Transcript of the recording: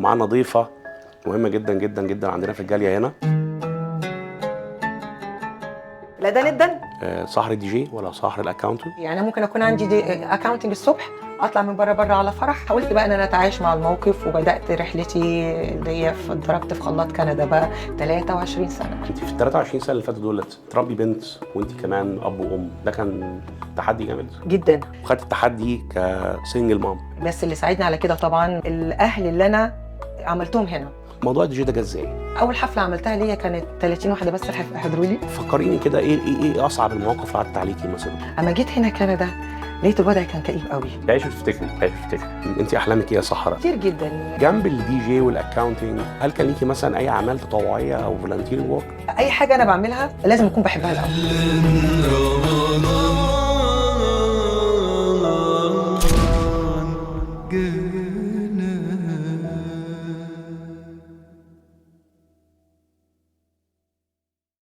ومعانا ضيفه مهمه جدا جدا جدا عندنا في الجاليه هنا. لا ده ندن سهر دي جي ولا سهر الاكاونتنج؟ يعني ممكن اكون عندي اكاونتنج الصبح، اطلع من بره على فرح. حاولت بقى ان انا اتعايش مع الموقف، وبدات رحلتي اللي هي اتدرجت في خلاط كندا بقى 23 سنه. انت في ال 23 سنه اللي فاتوا دولت تربي بنت وانت كمان اب وام، ده كان تحدي جامد جدا. وخدت التحدي كسنجل مام. بس اللي ساعدني على كده طبعا الاهل اللي انا عملتهم هنا. موضوع الدي جي ده جه ازاي؟ اول حفله عملتها ليا كانت 30 واحده بس حضروا لي. فكريني كده ايه اصعب المواقف عدت عليكي مثلا؟ اما جيت هنا كندا لقيت الوضع كان كئيب قوي. تعيش وتفتكري انت احلامك ايه يا سحره؟ كتير جدا. جنب الدي جي والاكاونتنج هل كان ليكي مثلا اي اعمال تطوعيه او فولنتير وورك؟ اي حاجه انا بعملها لازم اكون بحبها الاول.